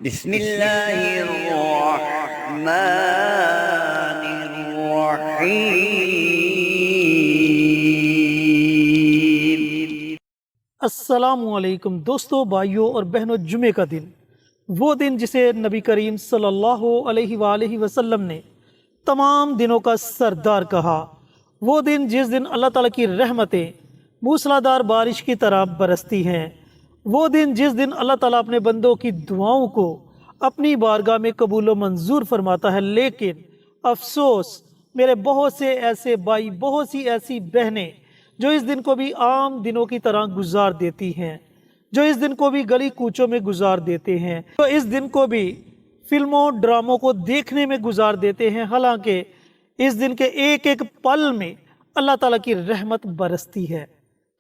بسم اللہ الرحمن الرحیم۔ السلام علیکم دوستو، بھائیوں اور بہنوں، جمعے کا دن، وہ دن جسے نبی کریم صلی اللہ علیہ وآلہ وسلم نے تمام دنوں کا سردار کہا، وہ دن جس دن اللہ تعالیٰ کی رحمتیں موسلادھار بارش کی طرح برستی ہیں، وہ دن جس دن اللہ تعالیٰ اپنے بندوں کی دعاؤں کو اپنی بارگاہ میں قبول و منظور فرماتا ہے۔ لیکن افسوس، میرے بہت سے ایسے بھائی، بہت سی ایسی بہنیں جو اس دن کو بھی عام دنوں کی طرح گزار دیتی ہیں، جو اس دن کو بھی گلی کوچوں میں گزار دیتے ہیں، جو اس دن کو بھی فلموں ڈراموں کو دیکھنے میں گزار دیتے ہیں، حالانکہ اس دن کے ایک ایک پل میں اللہ تعالیٰ کی رحمت برستی ہے۔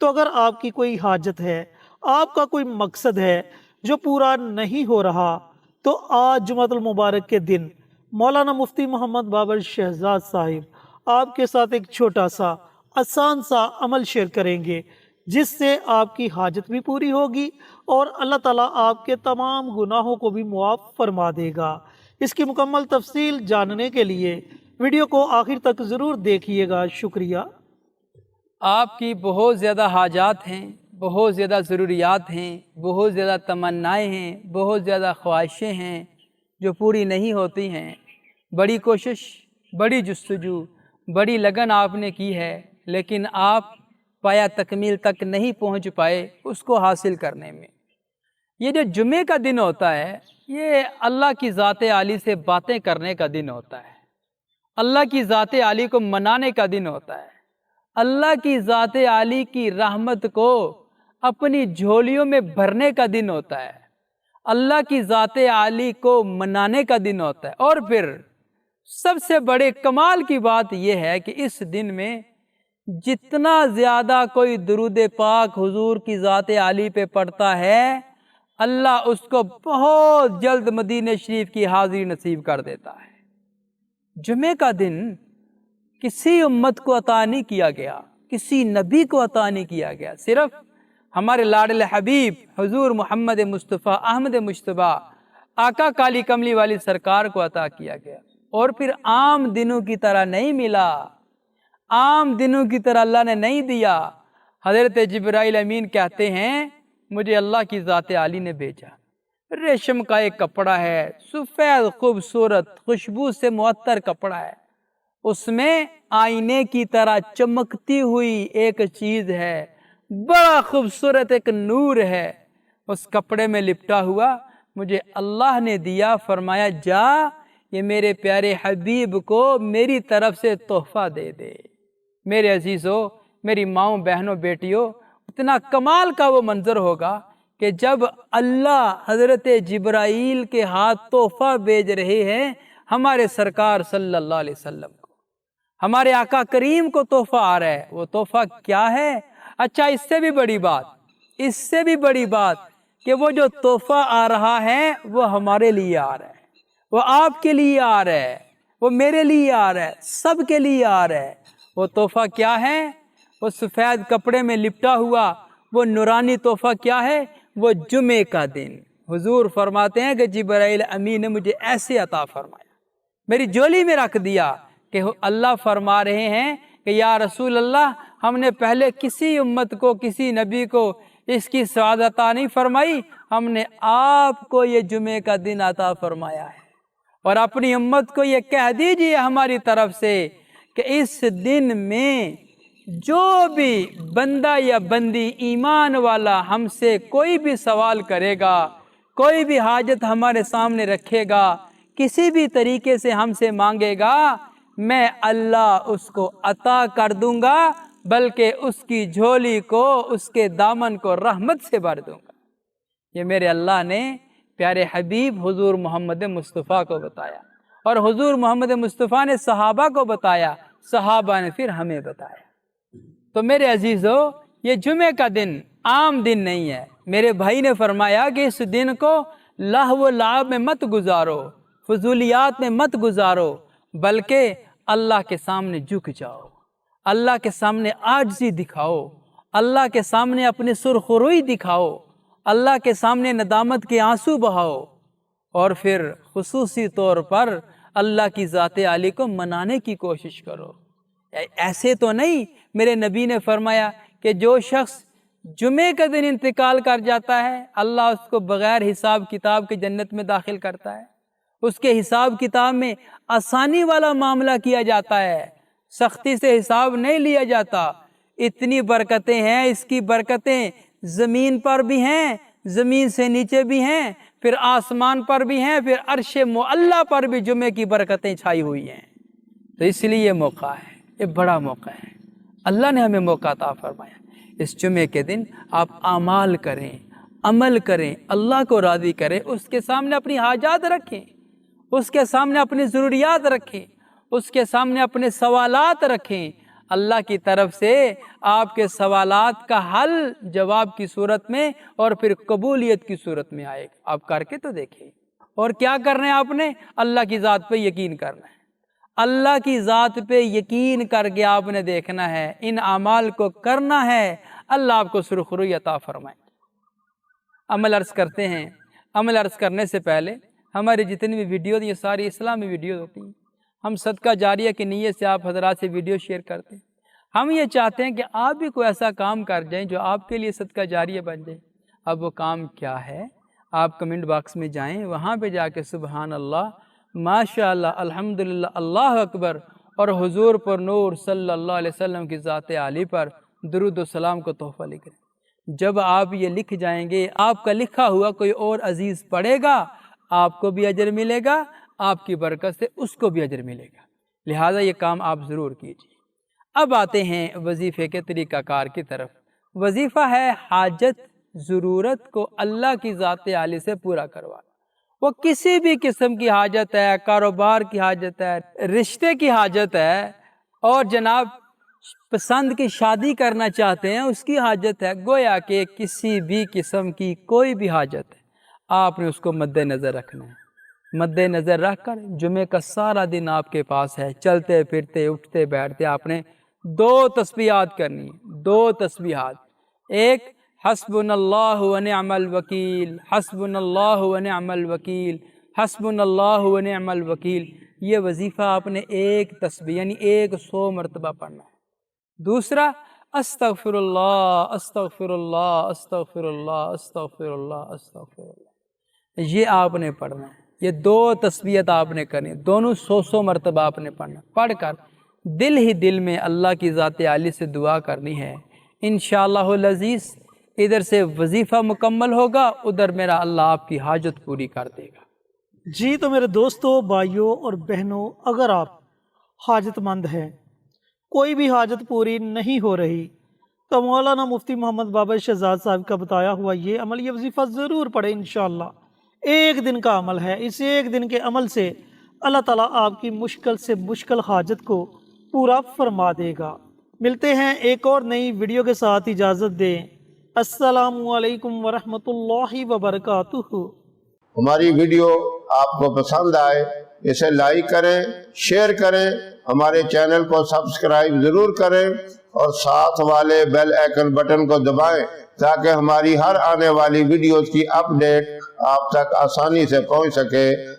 تو اگر آپ کی کوئی حاجت ہے، آپ کا کوئی مقصد ہے جو پورا نہیں ہو رہا، تو آج جمعۃ المبارک کے دن مولانا مفتی محمد بابر شہزاد صاحب آپ کے ساتھ ایک چھوٹا سا آسان سا عمل شیئر کریں گے، جس سے آپ کی حاجت بھی پوری ہوگی اور اللہ تعالیٰ آپ کے تمام گناہوں کو بھی معاف فرما دے گا۔ اس کی مکمل تفصیل جاننے کے لیے ویڈیو کو آخر تک ضرور دیکھیے گا۔ شکریہ۔ آپ کی بہت زیادہ حاجات ہیں، بہت زیادہ ضروریات ہیں، بہت زیادہ تمنائیں ہیں، بہت زیادہ خواہشیں ہیں جو پوری نہیں ہوتی ہیں۔ بڑی کوشش، بڑی جستجو، بڑی لگن آپ نے کی ہے، لیکن آپ پایا تکمیل تک نہیں پہنچ پائے اس کو حاصل کرنے میں۔ یہ جو جمعے کا دن ہوتا ہے، یہ اللہ کی ذات عالی سے باتیں کرنے کا دن ہوتا ہے، اللہ کی ذات عالی کو منانے کا دن ہوتا ہے، اللہ کی ذات عالی کی رحمت کو اپنی جھولیوں میں بھرنے کا دن ہوتا ہے، اللہ کی ذات عالی کو منانے کا دن ہوتا ہے۔ اور پھر سب سے بڑے کمال کی بات یہ ہے کہ اس دن میں جتنا زیادہ کوئی درود پاک حضور کی ذات عالی پہ پڑھتا ہے، اللہ اس کو بہت جلد مدینہ شریف کی حاضری نصیب کر دیتا ہے۔ جمعے کا دن کسی امت کو عطا نہیں کیا گیا، کسی نبی کو عطا نہیں کیا گیا، صرف ہمارے لاڈل حبیب حضور محمد مصطفیٰ احمد مجتبیٰ آقا کالی کملی والی سرکار کو عطا کیا گیا۔ اور پھر عام دنوں کی طرح نہیں ملا، عام دنوں کی طرح اللہ نے نہیں دیا۔ حضرت جبرائیل امین کہتے ہیں مجھے اللہ کی ذات عالی نے بھیجا، ریشم کا ایک کپڑا ہے، سفید خوبصورت خوشبو سے معطر کپڑا ہے، اس میں آئینے کی طرح چمکتی ہوئی ایک چیز ہے، بڑا خوبصورت ایک نور ہے، اس کپڑے میں لپٹا ہوا مجھے اللہ نے دیا، فرمایا جا یہ میرے پیارے حبیب کو میری طرف سے تحفہ دے دے۔ میرے عزیزو، میری ماؤں، بہنوں، بیٹیوں، اتنا کمال کا وہ منظر ہوگا کہ جب اللہ حضرت جبرائیل کے ہاتھ تحفہ بھیج رہے ہیں ہمارے سرکار صلی اللہ علیہ وسلم کو، ہمارے آقا کریم کو تحفہ آ رہا ہے۔ وہ تحفہ کیا ہے؟ اچھا، اس سے بھی بڑی بات، اس سے بھی بڑی بات کہ وہ جو تحفہ آ رہا ہے وہ ہمارے لیے آ رہا ہے، وہ آپ کے لیے آ رہا ہے، وہ میرے لیے آ رہا ہے، سب کے لیے آ رہا ہے۔ وہ تحفہ کیا ہے؟ وہ سفید کپڑے میں لپٹا ہوا وہ نورانی تحفہ کیا ہے؟ وہ جمعے کا دن۔ حضور فرماتے ہیں کہ جبرائیل امین نے مجھے ایسے عطا فرمایا، میری جولی میں رکھ دیا کہ اللہ فرما رہے ہیں کہ یا رسول اللہ، ہم نے پہلے کسی امت کو، کسی نبی کو اس کی سعادت عطا نہیں فرمائی، ہم نے آپ کو یہ جمعے کا دن عطا فرمایا ہے۔ اور اپنی امت کو یہ کہہ دیجئے ہماری طرف سے کہ اس دن میں جو بھی بندہ یا بندی ایمان والا ہم سے کوئی بھی سوال کرے گا، کوئی بھی حاجت ہمارے سامنے رکھے گا، کسی بھی طریقے سے ہم سے مانگے گا، میں اللہ اس کو عطا کر دوں گا، بلکہ اس کی جھولی کو، اس کے دامن کو رحمت سے بھر دوں گا۔ یہ میرے اللہ نے پیارے حبیب حضور محمد مصطفیٰ کو بتایا، اور حضور محمد مصطفیٰ نے صحابہ کو بتایا، صحابہ نے پھر ہمیں بتایا۔ تو میرے عزیزو، یہ جمعے کا دن عام دن نہیں ہے۔ میرے بھائی نے فرمایا کہ اس دن کو لہو و لعب میں مت گزارو، فضولیات میں مت گزارو، بلکہ اللہ کے سامنے جھک جاؤ، اللہ کے سامنے عاجزی دکھاؤ، اللہ کے سامنے اپنے سرخ روئی دکھاؤ، اللہ کے سامنے ندامت کے آنسو بہاؤ، اور پھر خصوصی طور پر اللہ کی ذات عالی کو منانے کی کوشش کرو۔ ایسے تو نہیں، میرے نبی نے فرمایا کہ جو شخص جمعے کا دن انتقال کر جاتا ہے اللہ اس کو بغیر حساب کتاب کے جنت میں داخل کرتا ہے، اس کے حساب کتاب میں آسانی والا معاملہ کیا جاتا ہے، سختی سے حساب نہیں لیا جاتا۔ اتنی برکتیں ہیں، اس کی برکتیں زمین پر بھی ہیں، زمین سے نیچے بھی ہیں، پھر آسمان پر بھی ہیں، پھر عرش معلیٰ پر بھی جمعے کی برکتیں چھائی ہوئی ہیں۔ تو اس لیے یہ موقع ہے، یہ بڑا موقع ہے، اللہ نے ہمیں موقع عطا فرمایا۔ اس جمعے کے دن آپ اعمال کریں، عمل کریں، اللہ کو راضی کریں، اس کے سامنے اپنی حاجات رکھیں، اس کے سامنے اپنی ضروریات رکھیں، اس کے سامنے اپنے سوالات رکھیں۔ اللہ کی طرف سے آپ کے سوالات کا حل جواب کی صورت میں اور پھر قبولیت کی صورت میں آئے گا۔ آپ کر کے تو دیکھیں۔ اور کیا کرنا ہے آپ نے؟ اللہ کی ذات پہ یقین کرنا ہے۔ اللہ کی ذات پہ یقین کر کے آپ نے دیکھنا ہے، ان اعمال کو کرنا ہے، اللہ آپ کو سرخروئی عطا فرمائے۔ عمل عرض کرتے ہیں۔ عمل عرض کرنے سے پہلے ہماری جتنی بھی ویڈیو یہ ساری اسلامی ویڈیو ہوتی ہیں، ہم صدقہ جاریہ کی نیت سے آپ حضرات سے ویڈیو شیئر کرتے ہیں۔ ہم یہ چاہتے ہیں کہ آپ بھی کوئی ایسا کام کر جائیں جو آپ کے لیے صدقہ جاریہ بن جائے۔ اب وہ کام کیا ہے؟ آپ کمنٹ باکس میں جائیں، وہاں پہ جا کے سبحان اللہ، ماشاءاللہ، الحمدللہ، اللہ اکبر اور حضور پر نور صلی اللہ علیہ وسلم کی ذات عالی پر درود و سلام کو تحفہ لکھ لیں۔ جب آپ یہ لکھ جائیں گے، آپ کا لکھا ہوا کوئی اور عزیز پڑھے گا، آپ کو بھی اجر ملے گا، آپ کی برکت سے اس کو بھی اجر ملے گا۔ لہٰذا یہ کام آپ ضرور کیجیے۔ اب آتے ہیں وظیفے کے طریقہ کار کی طرف۔ وظیفہ ہے حاجت ضرورت کو اللہ کی ذات عالی سے پورا کروانا۔ وہ کسی بھی قسم کی حاجت ہے، کاروبار کی حاجت ہے، رشتے کی حاجت ہے، اور جناب پسند کی شادی کرنا چاہتے ہیں اس کی حاجت ہے، گویا کہ کسی بھی قسم کی کوئی بھی حاجت ہے، آپ نے اس کو مد نظر رکھنا ہے۔ مد نظر رکھ کر جمعے کا سارا دن آپ کے پاس ہے، چلتے پھرتے اٹھتے بیٹھتے آپ نے 2 تسبیحات کرنی ہیں، 2 تسبیحات۔ ایک حسبنا اللہ ونعم الوکیل، حسبنا اللہ ونعم الوکیل، حسبنا اللہ ونعم الوکیل۔ یہ وظیفہ آپ نے ایک تسبیح یعنی 100 مرتبہ پڑھنا ہے۔ دوسرا استغفر اللہ استغفر اللہ استغفر اللہ استغفر اللہ استغفر اللہ، یہ آپ نے پڑھنا ہے۔ یہ 2 تسبیحات آپ نے کرنی، دونوں 100 مرتبہ آپ نے پڑھنا، پڑھ کر دل ہی دل میں اللہ کی ذات عالی سے دعا کرنی ہے۔ انشاءاللہ العزیز ادھر سے وظیفہ مکمل ہوگا، ادھر میرا اللہ آپ کی حاجت پوری کر دے گا۔ جی تو میرے دوستوں، بھائیوں اور بہنوں، اگر آپ حاجت مند ہیں، کوئی بھی حاجت پوری نہیں ہو رہی، تو مولانا مفتی محمد بابر شہزاد صاحب کا بتایا ہوا یہ عمل، یہ وظیفہ ضرور پڑھیں انشاءاللہ۔ 1 دن کا عمل ہے، اس 1 دن کے عمل سے اللہ تعالیٰ آپ کی مشکل سے مشکل حاجت کو پورا فرما دے گا۔ ملتے ہیں ایک اور نئی ویڈیو کے ساتھ، اجازت دیں۔ السلام علیکم ورحمۃ اللہ وبرکاتہ۔ ہماری ویڈیو آپ کو پسند آئے اسے لائک کریں، شیئر کریں، ہمارے چینل کو سبسکرائب ضرور کریں اور ساتھ والے بیل آئیکن بٹن کو دبائیں تاکہ ہماری ہر آنے والی ویڈیوز کی اپڈیٹ آپ تک آسانی سے پہنچ سکے۔